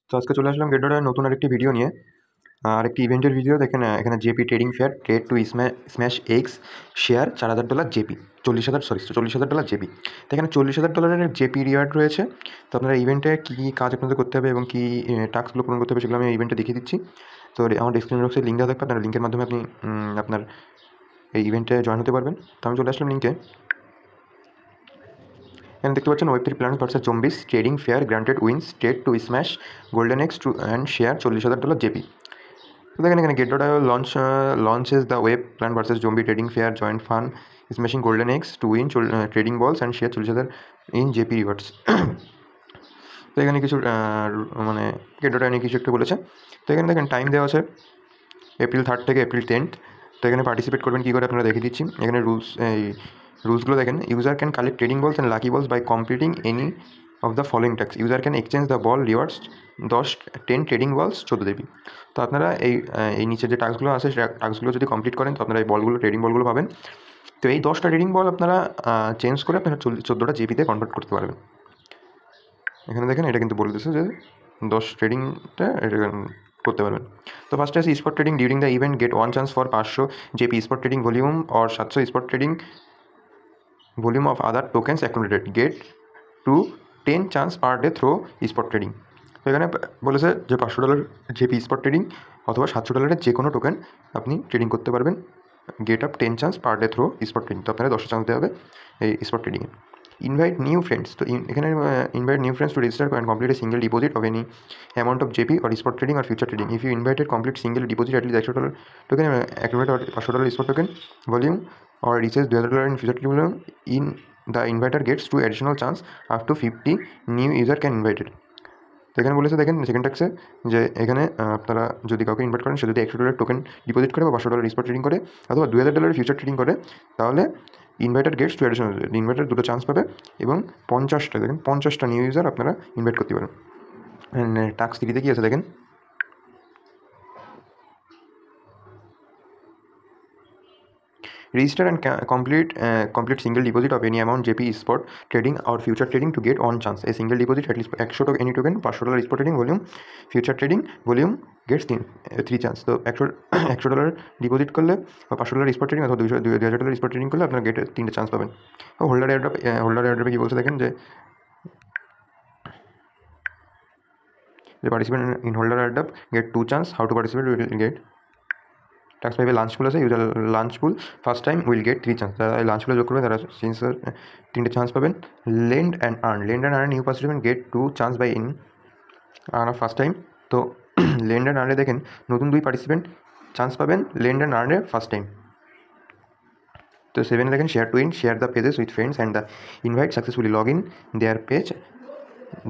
তো আজকে চলে আসলাম গেটডটার নতুন আরেকটি ভিডিও নিয়ে। আরেকটি ইভেন্টের ভিডিও দেখেন। এখানে JP trading fair trade to smash X share $4,000 JP, $40,000 JP. তো এখানে $40,000 জেপি রিওয়ার্ড রয়েছে। তো আপনারা ইভেন্টে কী কী কাজ আপনাদের করতে হবে এবং কী টাস্কগুলো পূরণ করতে হবে সেগুলো আমি ইভেন্টে দেখিয়ে দিচ্ছি। তো আমার ডিসক্রিপশন বক্সে লিঙ্ক দেওয়া থাকবে, আপনার লিঙ্কের মাধ্যমে আপনি আপনার এই ইভেন্টে জয়েন হতে পারবেন। তো আমি চলে আসলাম লিঙ্কে। এখানে দেখতে পাচ্ছেন ওয়েব3 planets versus zombies trading fair granted wins trade to smash golden X two and share $40,000 JP. তো দেখেন এখানে গেট.io launches the web plant versus zombie trading fair joint fun smashing golden eggs to win trading balls and share 40,000 in JP rewards। তো এখানে কিছু মানে গেট.io নিয়ে কিছু একটা বলেছে। তো এখানে দেখেন টাইম দেওয়া আছে April 3rd থেকে April 10th। তো এখানে পার্টিসিপেট করবেন কী করে আপনারা দেখিয়ে দিচ্ছি। এখানে রুলসগুলো দেখেন। User can collect trading balls and lucky balls by completing any of the following task. User can exchange the ball rewards 10 trading balls 14 দেবী। তো আপনারা এই নিচে যে টাস্কগুলো আছে সেই টাস্কগুলো যদি কমপ্লিট করেন তো আপনারা এই বলগুলো ট্রেডিং বলগুলো পাবেন। তো এই 10টা ট্রেডিং বল আপনারা চেঞ্জ করে আপনারা 14টা জেপিতে কনভার্ট করতে পারবেন। এখানে দেখেন এটা কিন্তু বলে দিচ্ছে যে 10 ট্রেডিংটা এটা করতে পারবেন। তো ফার্স্টে আছে spot trading during the event get 1 chance for 500 JP spot trading volume or 700 spot trading volume of other tokens accumulated get to 10 chance per day through spot trading. তো এখানে বলেছে যে $500 জেপি স্পট ট্রেডিং অথবা $700 যে কোনো token আপনি trading করতে পারবেন। Get up 10 chance per day through spot trading. তো আপনারা 10টা চান্স দেওয়া হবে এই স্পট ট্রেডিংয়ে। Invite new friends. তো এখানে invite new friends to register and complete a single deposit of any amount of JP or spot trading or future trading. If you invited complete single deposit at least $100 token accumulate or $500 spot token volume or reaches $2,000 in future volume in the inviter gets 2 additional chance up to 50 new user can invited। তো এখানে বলেছে দেখেন second ট্যাক্সে যে এখানে আপনারা যদি কাউকে ইনভাইট করেন সে যদি $100 টোকেন ডিপোজিট করে বা $500 স্পট ট্রেডিং করে অথবা $2,000 ফিউচার ট্রেডিং করে তাহলে ইনভাইটার গেটস 2 অ্যাডিশনাল, ইনভাইটার 2টো চান্স পাবে এবং 50টা দেখেন 50টা নিউ ইউজার আপনারা ইনভাইট করতে পারেন। টাস্ক 3তে কী আছে দেখেন। Register and complete single deposit of any amount JP spot trading or future trading to get 1 chance. A single deposit at least 100 token any token $500 spot trading volume future trading volume gets 3 chance। তো $100 deposit করলে বা $500 spot trading অথবা $2,000 spot trading করলে আপনার গেটে 3টে chance পাবেন। Holder এয়ারড্রপে কী বলছে দেখেন যে participant in holder airdrop get 2 chance. How to participate will get task 5 launch pool আছে। User launch pool first time will get 3 chance. যারা লাঞ্চ পুলে যোগ করবেন তারা সিন্সার 3টে চান্স পাবেন। Lend and earn new participant get 2 chance by in earn first time. তো লেন্ড অ্যান্ড আর্নে দেখেন নতুন 2 পার্টিসিপেন্ট চান্স পাবেন লেন্ড অ্যান্ড আর্নের ফার্স্ট টাইম। তো 7 দেখেন share to win share the pages with friends and the invite successfully log in their page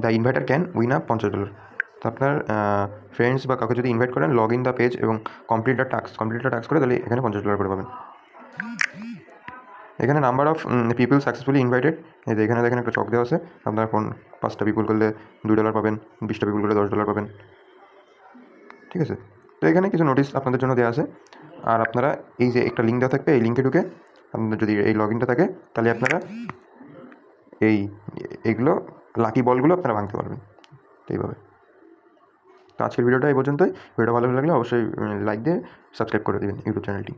the inviter can win up $50। তো আপনার ফ্রেন্ডস বা কাউকে যদি ইনভাইট করেন লগ ইন দ্য পেজ এবং কমপ্লিট দ্য টাস্ক করে তাহলে এখানে $50 করে পাবেন। এখানে number of people successfully invited এই যে এখানে দেখেন একটা চক দেওয়া আছে। আপনার 5টা পিপল করলে $2 পাবেন, 20টা পিপল করলে $10 পাবেন। ঠিক আছে। তো এখানে কিছু নোটিস আপনাদের জন্য দেওয়া আছে। আর আপনারা এই যে একটা লিঙ্ক দেওয়া থাকবে এই লিঙ্কে ঢুকে আপনাদের যদি এই লগ ইনটা থাকে তাহলে আপনারা এইগুলো লাকি বলগুলো আপনারা ভাঙতে পারবেন এইভাবে। তো আজকের ভিডিওটা এই পর্যন্তই। ভিডিওটা ভালো লাগলে অবশ্যই লাইক দিয়ে সাবস্ক্রাইব করে দেবেন ইউটিউব চ্যানেলটি।